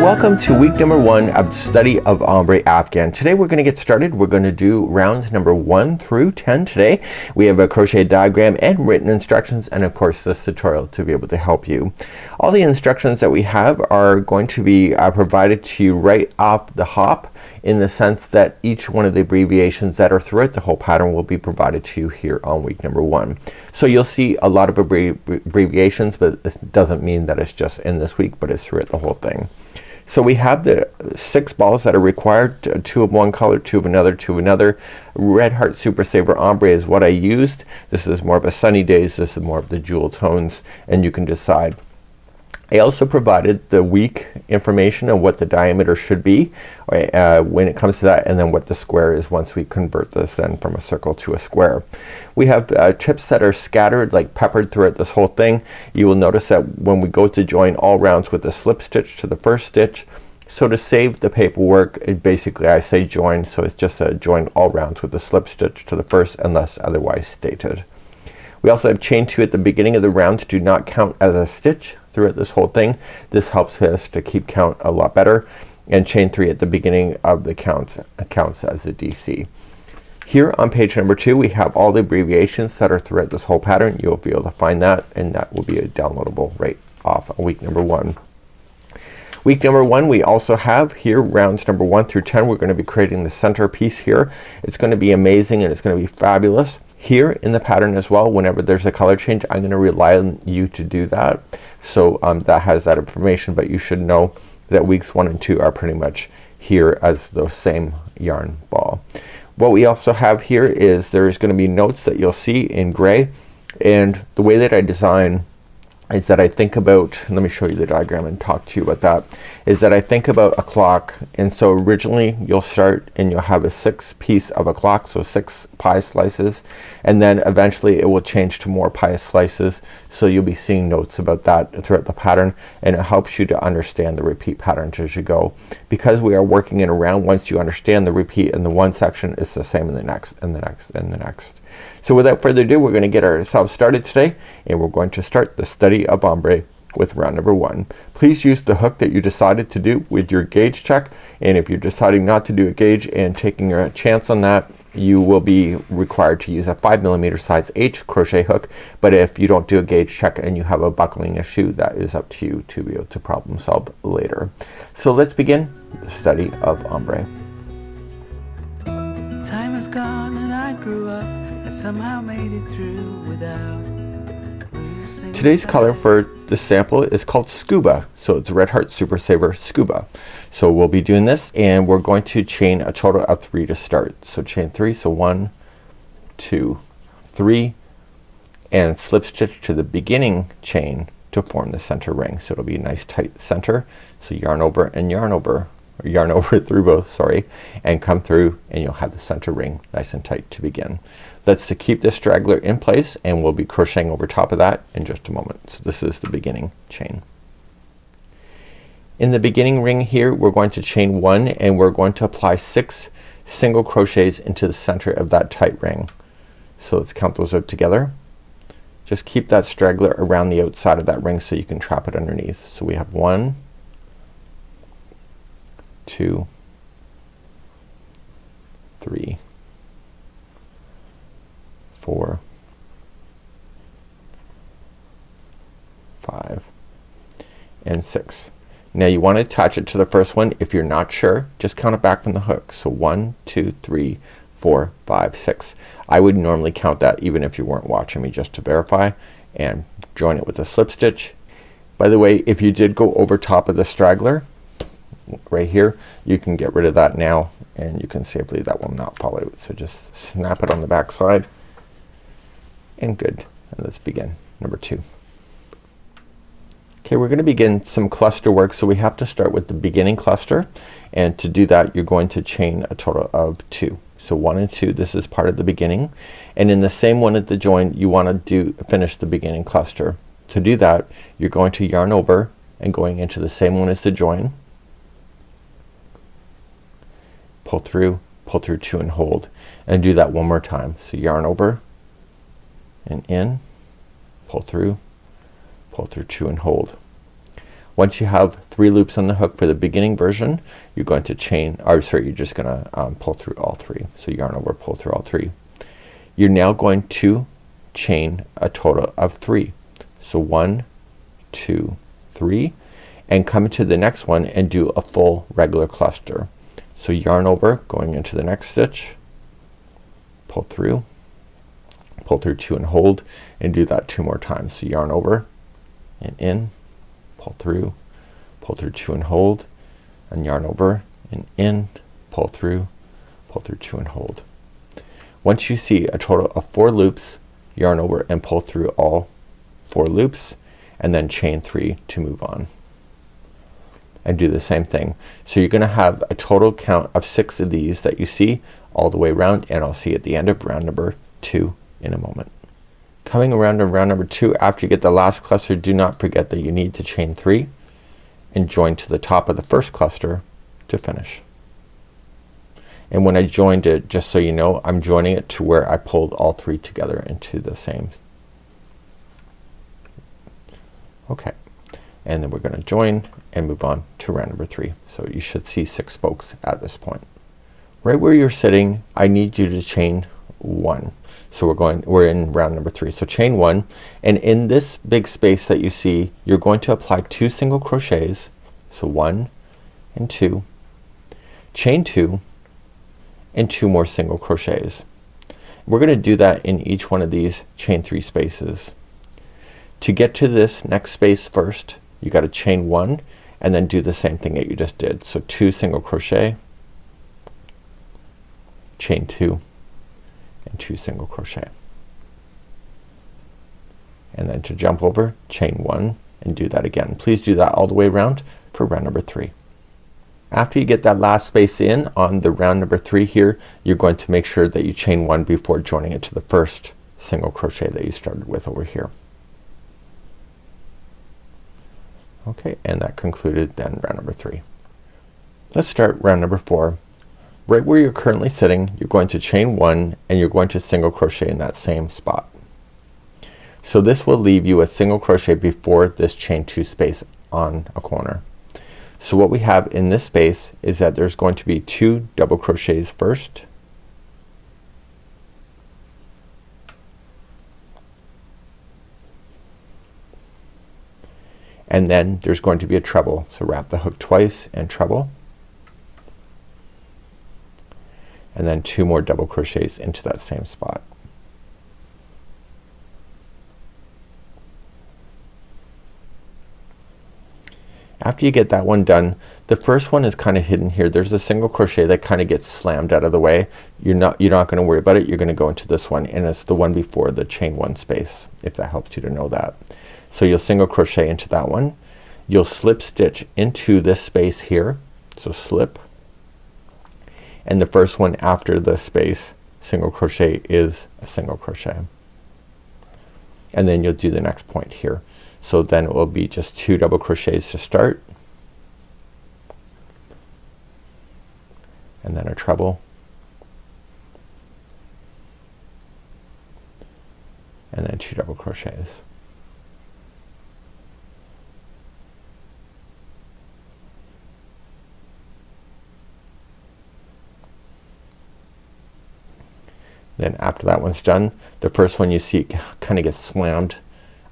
welcome to week number 1 of the study of Ombre Afghan. Today we're going to get started. We're going to do rounds number 1 through 10 today. We have a crochet diagram and written instructions, and of course this tutorial to be able to help you. All the instructions that we have are going to be provided to you right off the hop, in the sense that each one of the abbreviations that are throughout the whole pattern will be provided to you here on week number 1. So you'll see a lot of abbreviations, but it doesn't mean that it's just in this week, but it's throughout the whole thing. So we have the 6 balls that are required, 2 of one color, 2 of another, 2 of another. Red Heart Super Saver Ombre is what I used. This is more of a sunny days, this is more of the jewel tones, and you can decide. I also provided the week information on what the diameter should be when it comes to that, and then what the square is once we convert this then from a circle to a square. We have tips that are scattered, like peppered throughout this whole thing. You will notice that when we go to join all rounds with the slip stitch to the first stitch, so to save the paperwork, basically I say join, so it's just a join all rounds with the slip stitch to the first unless otherwise stated. We also have chain 2 at the beginning of the round. Do not count as a stitch throughout this whole thing. This helps us to keep count a lot better. And chain 3 at the beginning of the counts as a DC. Here on page number 2 we have all the abbreviations that are throughout this whole pattern. You'll be able to find that, and that will be downloadable right off on week number 1. Week number 1 we also have here rounds number 1 through 10. We're going to be creating the center piece here. It's going to be amazing and it's going to be fabulous. Here in the pattern as well, whenever there's a color change, I'm going to rely on you to do that. So that has that information, but you should know that weeks 1 and 2 are pretty much here as the same yarn ball. What we also have here is there's going to be notes that you'll see in gray, and the way that I design is that I think about, let me show you the diagram and talk to you about that, is that I think about a clock. And so originally you'll start and you'll have a 6 piece of a clock, so 6 pie slices, and then eventually it will change to more pie slices. So you'll be seeing notes about that throughout the pattern, and it helps you to understand the repeat patterns as you go. Because we are working in a round, once you understand the repeat in the one section, it's the same in the next and the next and the next. So without further ado, we're going to get ourselves started today, and we're going to start the study of ombre with round number 1. Please use the hook that you decided to do with your gauge check, and if you're deciding not to do a gauge and taking a chance on that, you will be required to use a 5mm size H crochet hook. But if you don't do a gauge check and you have a buckling issue, that is up to you to be able to problem solve later. So let's begin the study of ombre. Time is gone and I grew up and somehow made it through without losing. Today's color for the sample is called Scuba. So it's Red Heart Super Saver Scuba. So we'll be doing this, and we're going to chain a total of 3 to start. So chain 3, so 1, 2, 3, and slip stitch to the beginning chain to form the center ring. So it'll be a nice tight center. So yarn over and yarn over, or yarn over through both, sorry, and come through, and you'll have the center ring nice and tight to begin. Let's keep this straggler in place, and we'll be crocheting over top of that in just a moment. So this is the beginning chain. In the beginning ring here we're going to chain 1, and we're going to apply 6 single crochets into the center of that tight ring. So let's count those out together. Just keep that straggler around the outside of that ring so you can trap it underneath. So we have 1, 2, 3, 4, 5, and 6. Now you want to attach it to the first one. If you're not sure, just count it back from the hook. So 1, 2, 3, 4, 5, 6. I would normally count that even if you weren't watching me, just to verify, and join it with a slip stitch. By the way, if you did go over top of the straggler right here, you can get rid of that now, and you can safely, that will not fall out. So just snap it on the back side, and good. And let's begin number 2. Okay, we're going to begin some cluster work, so we have to start with the beginning cluster, and to do that you're going to chain a total of 2. So 1 and 2, this is part of the beginning, and in the same one at the join you want to finish the beginning cluster. To do that you're going to yarn over and going into the same one as the join, pull through 2 and hold, and do that one more time. So yarn over and in, pull through 2 and hold. Once you have 3 loops on the hook for the beginning version, you're going to chain, or sorry, you're just gonna pull through all 3. So yarn over, pull through all 3. You're now going to chain a total of 3. So 1, 2, 3, and come to the next one and do a full regular cluster. So yarn over, going into the next stitch, pull through 2 and hold, and do that 2 more times. So yarn over and in, pull through 2 and hold, and yarn over and in, pull through 2 and hold. Once you see a total of 4 loops, yarn over and pull through all 4 loops, and then chain 3 to move on, and do the same thing. So you're gonna have a total count of 6 of these that you see all the way around, and I'll see at the end of round number 2 in a moment. Coming around to round number 2, after you get the last cluster, do not forget that you need to chain 3 and join to the top of the first cluster to finish. And when I joined it, just so you know, I'm joining it to where I pulled all 3 together into the same. Okay, and then we're gonna join and move on to round number 3. So you should see 6 spokes at this point. Right where you're sitting, I need you to chain 1. So we're in round number 3. So chain 1, and in this big space that you see, you're going to apply 2 single crochets. So 1 and 2, chain 2, and 2 more single crochets. We're gonna do that in each one of these chain 3 spaces. To get to this next space first, you gotta chain 1 and then do the same thing that you just did. So 2 single crochet, chain 2, and 2 single crochet, and then to jump over, chain 1 and do that again. Please do that all the way around for round number 3. After you get that last space in on the round number 3 here, you're going to make sure that you chain 1 before joining it to the first single crochet that you started with over here. Okay, and that concluded then round number 3. Let's start round number 4. Right where you're currently sitting, you're going to chain 1 and you're going to single crochet in that same spot. So this will leave you a single crochet before this chain 2 space on a corner. So what we have in this space is that there's going to be 2 double crochets first, and then there's going to be a treble. So wrap the hook twice and treble, and then 2 more double crochets into that same spot. After you get that one done, the first one is kind of hidden here. There's a single crochet that kind of gets slammed out of the way. You're not gonna worry about it. You're gonna go into this one, and it's the one before the chain 1 space, if that helps you to know that. So you'll single crochet into that one. You'll slip stitch into this space here. So slip, and the first one after the space single crochet is a single crochet, and then you'll do the next point here. So then it will be just 2 double crochets to start, and then a treble, and then 2 double crochets. Then after that one's done, the first one you see kind of gets slammed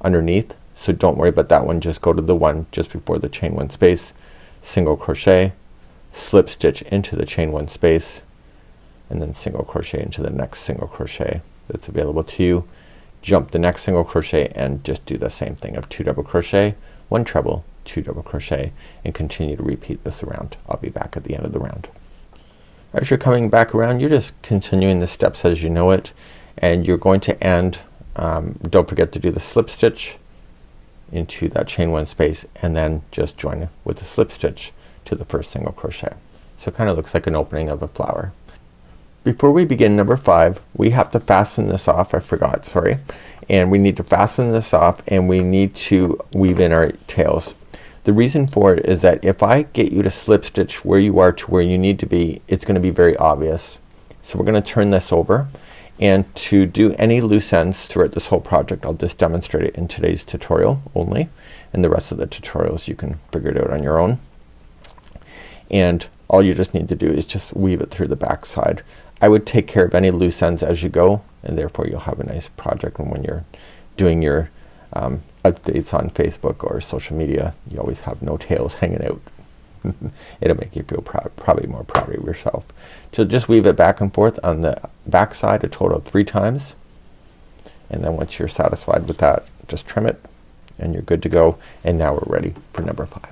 underneath. So don't worry about that one. Just go to the one just before the chain 1 space, single crochet, slip stitch into the chain 1 space, and then single crochet into the next single crochet that's available to you. Jump the next single crochet and just do the same thing of 2 double crochet, 1 treble, 2 double crochet, and continue to repeat this around. I'll be back at the end of the round. As you're coming back around, you're just continuing the steps as you know it, and you're going to end, don't forget to do the slip stitch into that chain 1 space, and then just join with the slip stitch to the first single crochet. So it kind of looks like an opening of a flower. Before we begin number 5, we have to fasten this off. I forgot, sorry. And we need to fasten this off, and we need to weave in our tails. The reason for it is that if I get you to slip stitch where you are to where you need to be, it's gonna be very obvious. So we're gonna turn this over, And to do any loose ends throughout this whole project, I'll just demonstrate it in today's tutorial only, and the rest of the tutorials you can figure it out on your own. And all you just need to do is just weave it through the back side. I would take care of any loose ends as you go, and therefore you'll have a nice project. And when you're doing your updates on Facebook or social media, you always have no tails hanging out. It'll make you feel proud, probably more proud of yourself. So just weave it back and forth on the back side a total of 3 times, and then once you're satisfied with that, just trim it and you're good to go. And now we're ready for number 5.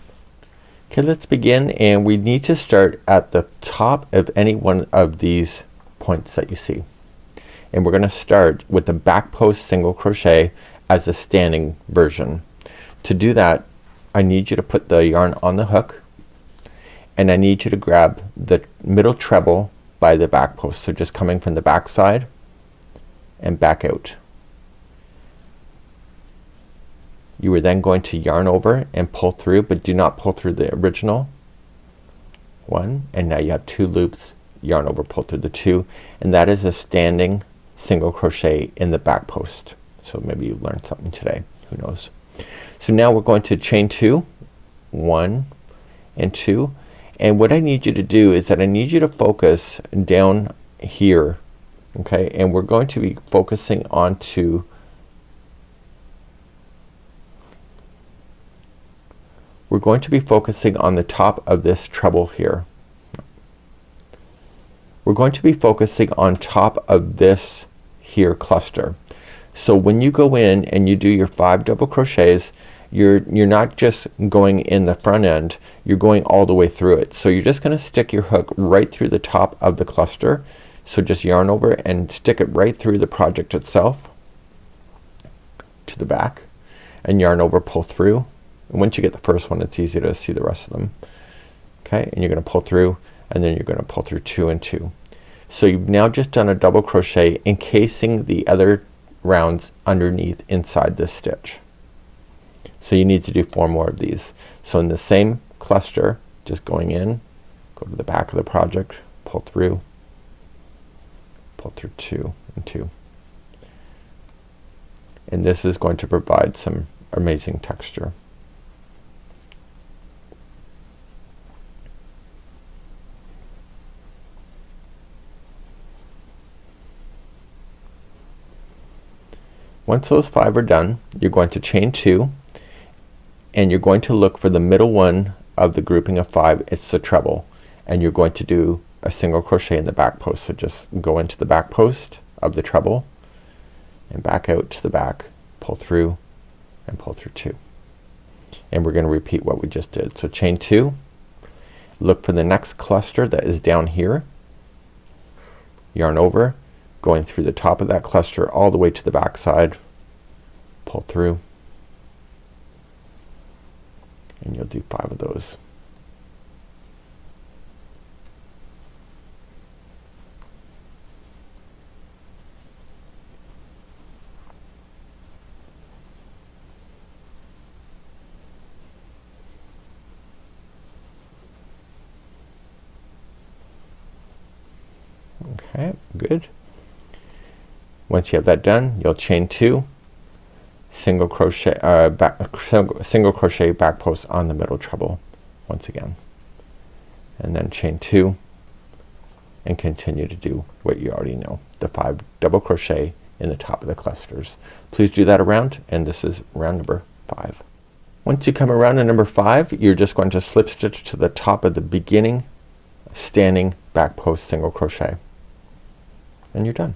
Okay, let's begin, and we need to start at the top of any one of these points that you see, and we're gonna start with the back post single crochet as a standing version. To do that, I need you to put the yarn on the hook, and I need you to grab the middle treble by the back post. So just coming from the back side and back out. You are then going to yarn over and pull through, but do not pull through the original one. And now you have 2 loops, yarn over, pull through the 2, and that is a standing single crochet in the back post. So maybe you learned something today, who knows. So now we're going to chain 2, 1 and 2. And what I need you to do is that I need you to focus down here, okay, and we're going to be focusing onto we're going to be focusing on the top of this treble here. We're going to be focusing on top of this here cluster. So when you go in and you do your 5 double crochets, you're not just going in the front end, you're going all the way through it. So you're just gonna stick your hook right through the top of the cluster. So just yarn over and stick it right through the project itself to the back, and yarn over, pull through. And once you get the first one, it's easy to see the rest of them. Okay, and you're gonna pull through, and then you're gonna pull through 2 and 2. So you've now just done a double crochet encasing the other rounds underneath inside this stitch. So you need to do 4 more of these. So in the same cluster, just going in, go to the back of the project, pull through 2 and 2. And this is going to provide some amazing texture. Once those 5 are done, you're going to chain 2, and you're going to look for the middle one of the grouping of 5. It's the treble, and you're going to do a single crochet in the back post. So just go into the back post of the treble and back out to the back, pull through and pull through 2. And we're gonna repeat what we just did. So chain 2, look for the next cluster that is down here, yarn over, going through the top of that cluster all the way to the back side, pull through, and you'll do 5 of those. Okay, good. Once you have that done, you'll chain 2, single crochet single crochet back post on the middle treble once again, and then chain 2 and continue to do what you already know, the 5 double crochet in the top of the clusters. Please do that around, and this is round number 5. Once you come around to number 5, you're just going to slip stitch to the top of the beginning standing back post single crochet, and you're done.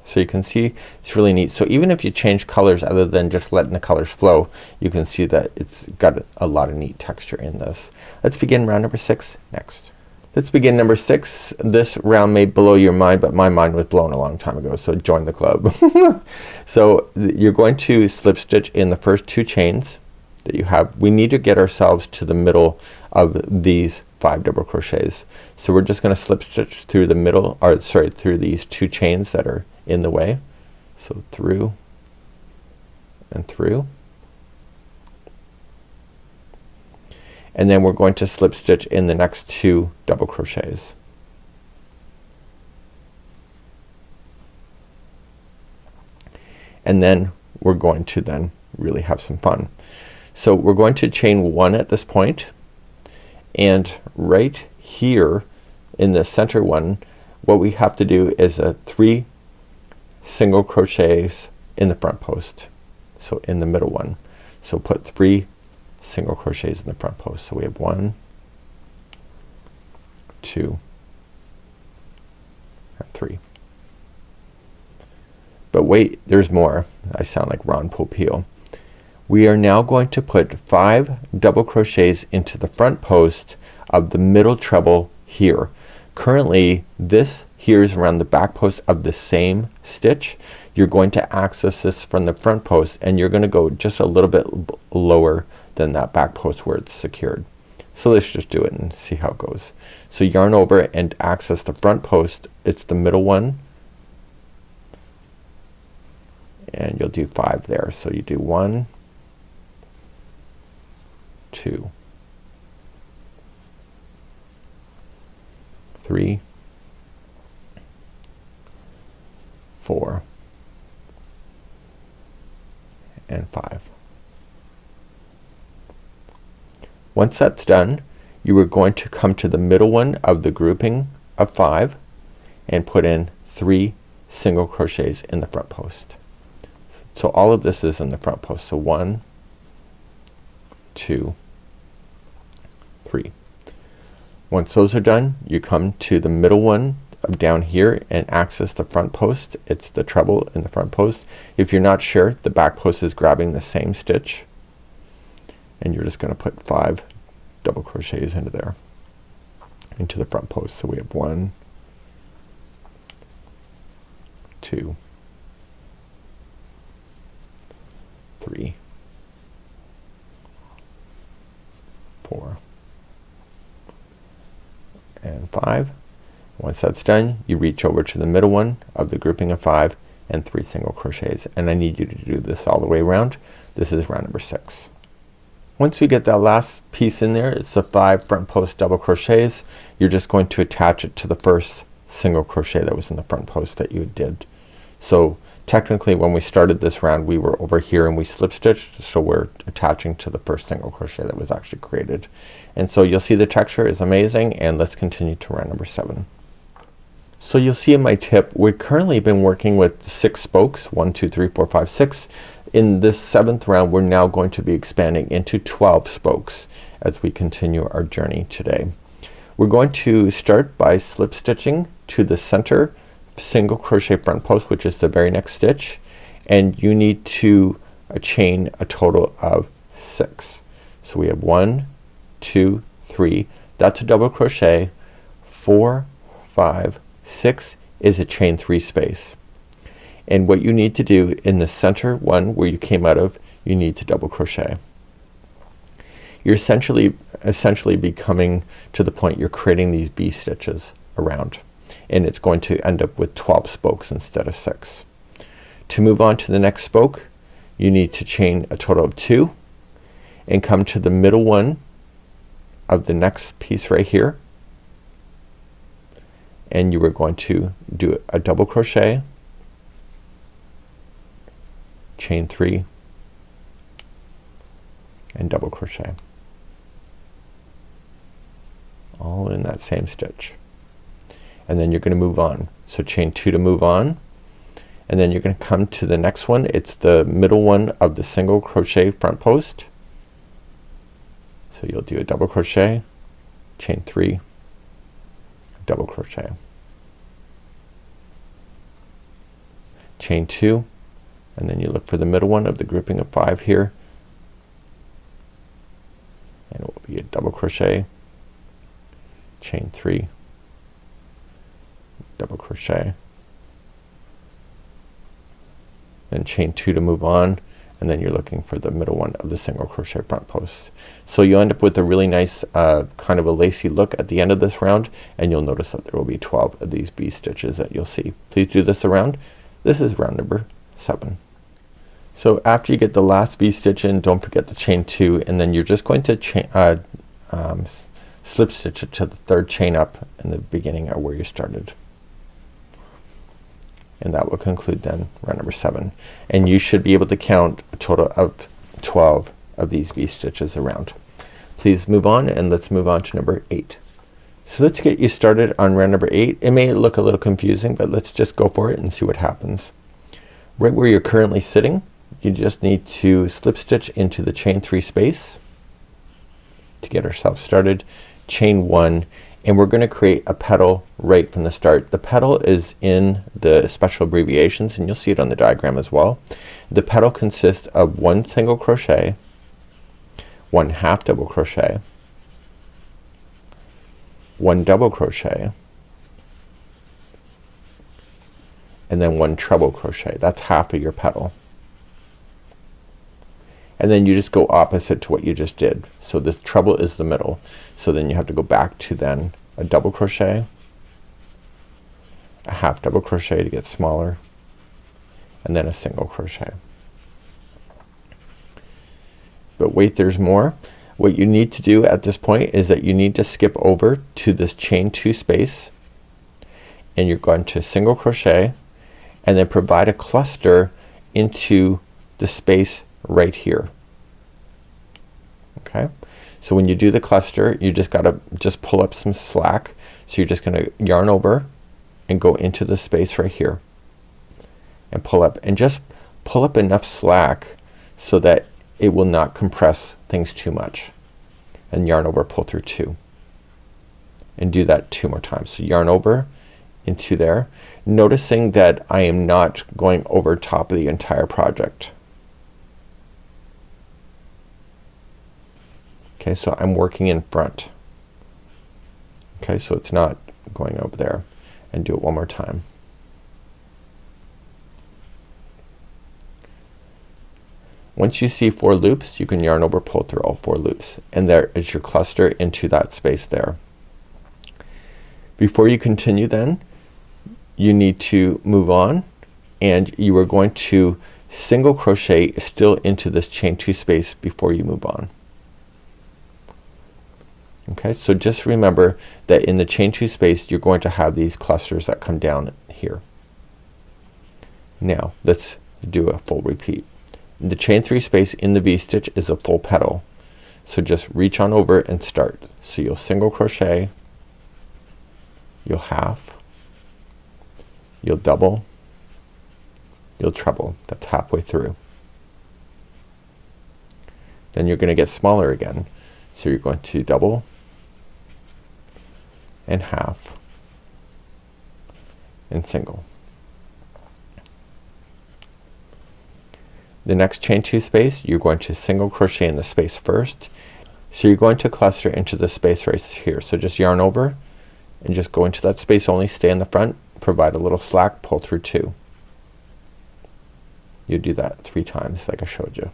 So you can see it's really neat. So even if you change colors other than just letting the colors flow, you can see that it's got a lot of neat texture in this. Let's begin round number 6 next. Let's begin number 6. This round may blow your mind, but my mind was blown a long time ago, so join the club. So you're going to slip stitch in the first 2 chains that you have. We need to get ourselves to the middle of these 5 double crochets. So we're just gonna slip stitch through the middle, or sorry, through these 2 chains that are in the way. So through and through, and then we're going to slip stitch in the next 2 double crochets. and then we're going to then really have some fun. So we're going to chain 1 at this point, and right here in the center one, what we have to do is 3 single crochets in the front post, so in the middle one. So put 3 single crochets in the front post. So we have 1, 2, and 3. But wait, there's more. I sound like Ron Popeil. We are now going to put 5 double crochets into the front post of the middle treble here. Currently this here is around the back post of the same stitch. You're going to access this from the front post, and you're gonna go just a little bit lower than that back post where it's secured. So let's just do it and see how it goes. So yarn over and access the front post. It's the middle one, and you'll do 5 there. So you do 1, 2, 3, 4, and 5. Once that's done, you are going to come to the middle one of the grouping of 5 and put in 3 single crochets in the front post. So all of this is in the front post. So 1, 2, 3. Once those are done, you come to the middle one of down here and access the front post. It's the treble in the front post. If you're not sure, the back post is grabbing the same stitch, and you're just gonna put 5 double crochets into there, into the front post. So we have 1, 2, 3, 4, and 5. Once that's done, you reach over to the middle one of the grouping of 5 and 3 single crochets, and I need you to do this all the way around. This is round number 6. Once you get that last piece in there, it's the 5 front post double crochets. You're just going to attach it to the first single crochet that was in the front post that you did. So technically when we started this round we were over here and we slip stitched, so we're attaching to the first single crochet that was actually created. And so you'll see the texture is amazing, and let's continue to round number 7. So you'll see in my tip we've currently been working with 6 spokes, 1, 2, 3, 4, 5, 6. In this 7th round we're now going to be expanding into 12 spokes as we continue our journey today. We're going to start by slip stitching to the center single crochet front post, which is the very next stitch, and you need to chain a total of 6. So we have 1, 2, 3, that's a double crochet. 4, 5, 6 is a chain 3 space, and what you need to do in the center one where you came out of, you need to double crochet. You're essentially be coming to the point you're creating these V stitches around, and it's going to end up with 12 spokes instead of 6. To move on to the next spoke, you need to chain a total of 2 and come to the middle one of the next piece right here, and you are going to do a double crochet, chain 3, and double crochet, all in that same stitch. And then you're gonna move on. So chain 2 to move on, and then you're gonna come to the next one. It's the middle one of the single crochet front post. So you'll do a double crochet, chain 3, double crochet, chain 2, and then you look for the middle one of the grouping of 5 here, and it will be a double crochet, chain 3, double crochet, then chain 2 to move on, and then you're looking for the middle one of the single crochet front post. So you end up with a really nice kind of a lacy look at the end of this round, and you'll notice that there will be 12 of these V stitches that you'll see. Please do this around. This is round number 7. So after you get the last V stitch in, don't forget the chain 2, and then you're just going to slip stitch it to the 3rd chain up in the beginning of where you started. And that will conclude then round number 7. And you should be able to count a total of 12 of these V-stitches around. Please move on, and let's move on to number 8. So let's get you started on round number 8. It may look a little confusing, but let's just go for it and see what happens. Right where you're currently sitting, you just need to slip stitch into the chain 3 space to get ourselves started. Chain 1, and we're gonna create a petal right from the start. The petal is in the special abbreviations, and you'll see it on the diagram as well. The petal consists of 1 single crochet, 1 half double crochet, 1 double crochet, and then 1 treble crochet. That's half of your petal. And then you just go opposite to what you just did. So this treble is the middle. So then you have to go back to then a double crochet, a half double crochet to get smaller, and then a single crochet. But wait, there's more. What you need to do at this point is that you need to skip over to this chain 2 space, and you're going to single crochet and then provide a cluster into the space right here. Okay, so when you do the cluster, you just gotta pull up some slack. So you're just gonna yarn over and go into the space right here and pull up, and just pull up enough slack so that it will not compress things too much, and yarn over, pull through 2, and do that 2 more times. So yarn over into there, noticing that I am not going over top of the entire project. Okay, so I'm working in front. Okay, so it's not going over there. And do it one more time. Once you see 4 loops, you can yarn over, pull through all 4 loops, and there is your cluster into that space there. Before you continue then, you need to move on, and you are going to single crochet still into this chain 2 space before you move on. Okay, so just remember that in the chain 2 space you're going to have these clusters that come down here. Now let's do a full repeat. The chain 3 space in the V-stitch is a full petal. So just reach on over and start. So you'll single crochet, you'll half, you'll double, you'll treble. That's halfway through. Then you're gonna get smaller again. So you're going to double and half and single. The next chain 2 space, you're going to single crochet in the space first. So you're going to cluster into the space right here. So just yarn over and just go into that space only, stay in the front, provide a little slack, pull through 2. You do that 3 times like I showed you.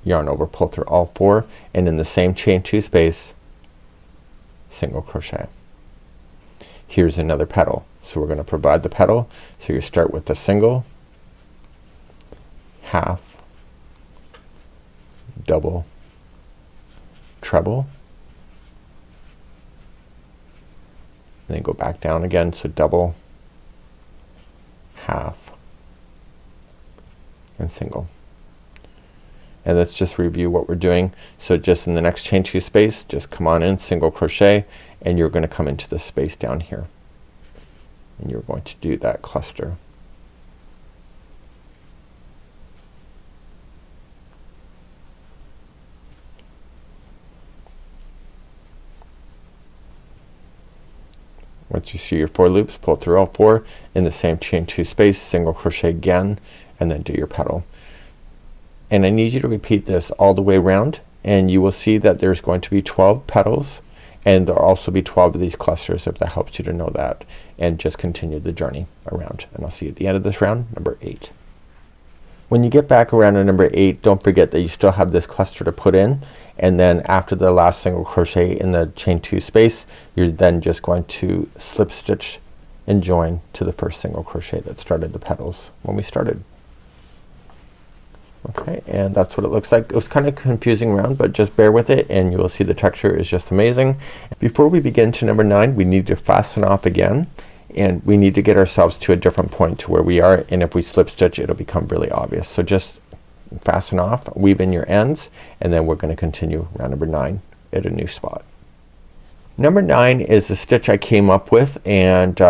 Yarn over, pull through all 4, and in the same chain 2 space single crochet. Here's another petal. So we're gonna provide the petal. So you start with the single, half, double, treble, and then go back down again. So double, half, and single. And let's just review what we're doing. So just in the next chain 2 space, just come on in, single crochet, and you're gonna come into the space down here, and you're going to do that cluster. Once you see your 4 loops, pull through all 4 in the same chain 2 space, single crochet again, and then do your petal. And I need you to repeat this all the way around, and you will see that there's going to be 12 petals, and there'll also be 12 of these clusters, if that helps you to know that. And just continue the journey around, and I'll see you at the end of this round, number 8. When you get back around to number 8, don't forget that you still have this cluster to put in, and then after the last single crochet in the chain 2 space, you're then just going to slip stitch and join to the first single crochet that started the petals when we started. Okay, and that's what it looks like. It was kind of confusing around, but just bear with it and you will see the texture is just amazing. Before we begin to number 9, we need to fasten off again, and we need to get ourselves to a different point to where we are, and if we slip stitch it'll become really obvious. So just fasten off, weave in your ends, and then we're gonna continue round number 9 at a new spot. Number 9 is the stitch I came up with, and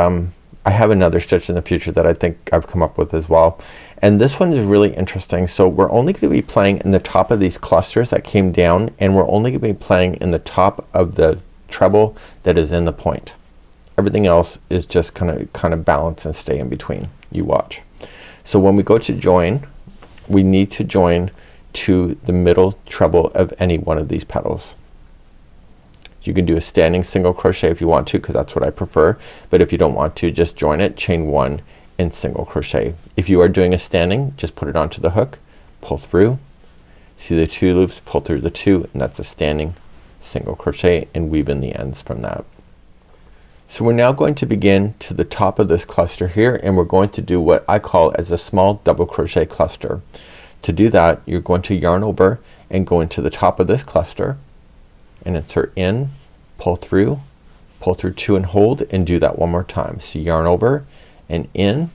I have another stitch in the future that I think I've come up with as well. And this one is really interesting. So we're only gonna be playing in the top of these clusters that came down, and we're only gonna be playing in the top of the treble that is in the point. Everything else is just kind of balance and stay in between. You watch. So when we go to join, we need to join to the middle treble of any one of these petals. You can do a standing single crochet if you want to, because that's what I prefer, but if you don't want to, just join it, chain 1 and single crochet. If you are doing a standing, just put it onto the hook, pull through, see the 2 loops, pull through the 2, and that's a standing single crochet, and weave in the ends from that. So we're now going to begin to the top of this cluster here, and we're going to do what I call as a small double crochet cluster. To do that, you're going to yarn over and go into the top of this cluster and insert in, pull through 2 and hold, and do that one more time. So yarn over and in,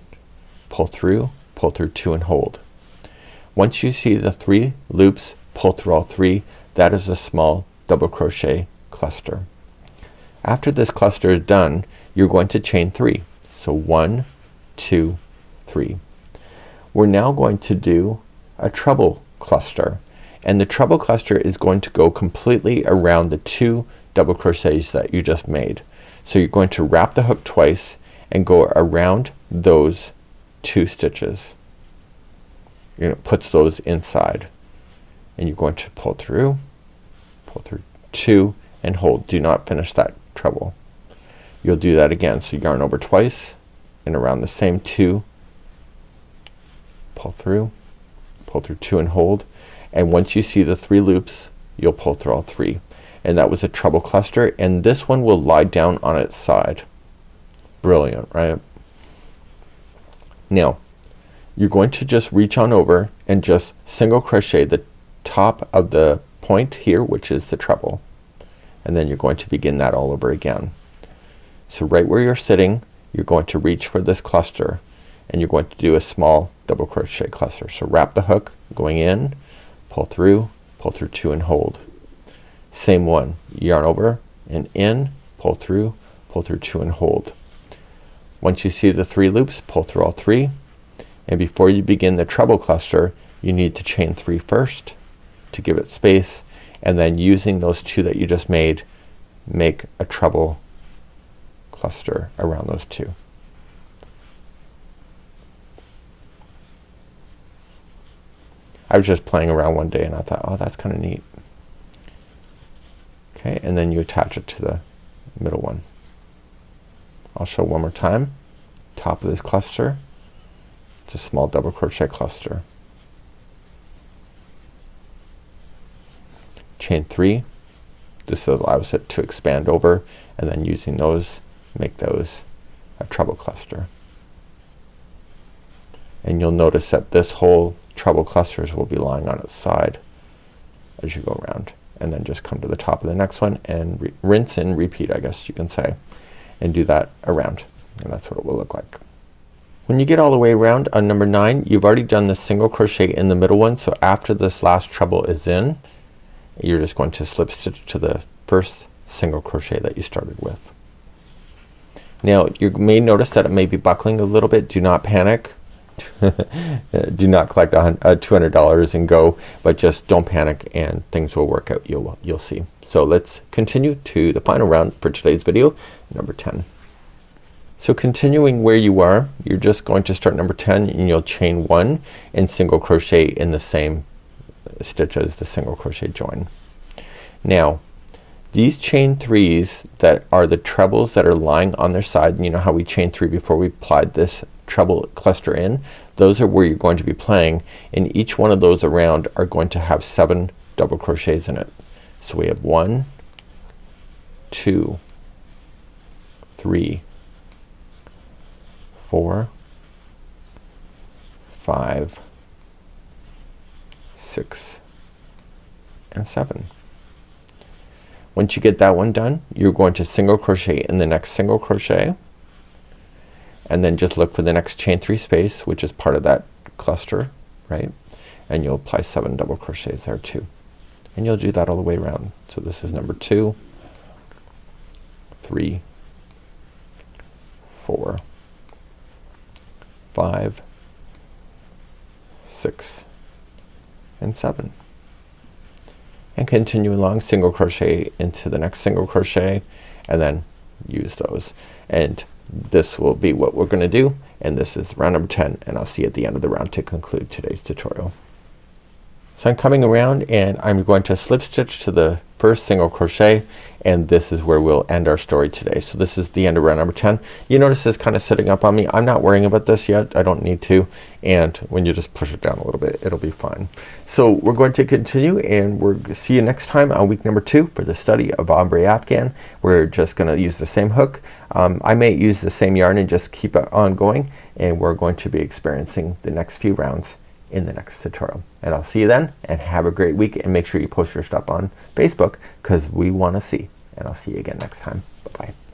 pull through 2 and hold. Once you see the 3 loops, pull through all 3. That is a small double crochet cluster. After this cluster is done, you're going to chain 3. So 1, 2, 3. We're now going to do a treble cluster, and the treble cluster is going to go completely around the 2 double crochets that you just made. So you're going to wrap the hook twice and go around those 2 stitches. You're gonna put those inside, and you're going to pull through 2 and hold. Do not finish that treble. You'll do that again. So yarn over twice and around the same 2, pull through 2 and hold, and once you see the 3 loops, you'll pull through all 3. And that was a treble cluster, and this one will lie down on its side. Brilliant, right? Now you're going to just reach on over and just single crochet the top of the point here, which is the treble, and then you're going to begin that all over again. So right where you're sitting, you're going to reach for this cluster, and you're going to do a small double crochet cluster. So wrap the hook going in, pull through 2 and hold. Same one, yarn over and in, pull through 2 and hold. Once you see the 3 loops, pull through all 3, and before you begin the treble cluster, you need to chain 3 first to give it space, and then using those 2 that you just made, make a treble cluster around those 2. I was just playing around one day and I thought, oh, that's kinda neat. Okay, and then you attach it to the middle one. I'll show one more time. Top of this cluster, it's a small double crochet cluster. Chain 3. This allows it to expand over, and then using those, make those a treble cluster. And you'll notice that this whole treble clusters will be lying on its side as you go around, and then just come to the top of the next one and rinse and repeat, I guess you can say, and do that around, and that's what it will look like. When you get all the way around on number 9, you've already done the single crochet in the middle one, so after this last treble is in, you're just going to slip stitch to the first single crochet that you started with. Now you may notice that it may be buckling a little bit. Do not panic. Do not collect $200 and go, but just don't panic and things will work out. You'll see. So let's continue to the final round for today's video, number 10. So continuing where you are, you're just going to start number 10 and you'll chain 1 and single crochet in the same stitch as the single crochet join. Now these chain 3s that are the trebles that are lying on their side, and you know how we chain 3 before we applied this treble cluster in, those are where you're going to be playing, and each one of those around are going to have 7 double crochets in it. So we have 1, 2, 3, 4, 5, 6 and 7. Once you get that one done, you're going to single crochet in the next single crochet, and then just look for the next chain 3 space, which is part of that cluster, right? And you'll apply 7 double crochets there too, and you'll do that all the way around. So this is number 2, 3, 4, 5, 6 and 7, and continue along, single crochet into the next single crochet, and then use those. And this will be what we're gonna do, and this is round number 10, and I'll see you at the end of the round to conclude today's tutorial. So I'm coming around and I'm going to slip stitch to the first single crochet, and this is where we'll end our story today. So this is the end of round number 10. You notice this kind of sitting up on me. I'm not worrying about this yet. I don't need to, and when you just push it down a little bit, it'll be fine. So we're going to continue, and we'll see you next time on week number 2 for the study of Ombre Afghan. We're just gonna use the same hook. I may use the same yarn and just keep it on going, and we're going to be experiencing the next few rounds in the next tutorial. And I'll see you then, and have a great week, and make sure you post your stuff on Facebook because we want to see. And I'll see you again next time. Bye bye.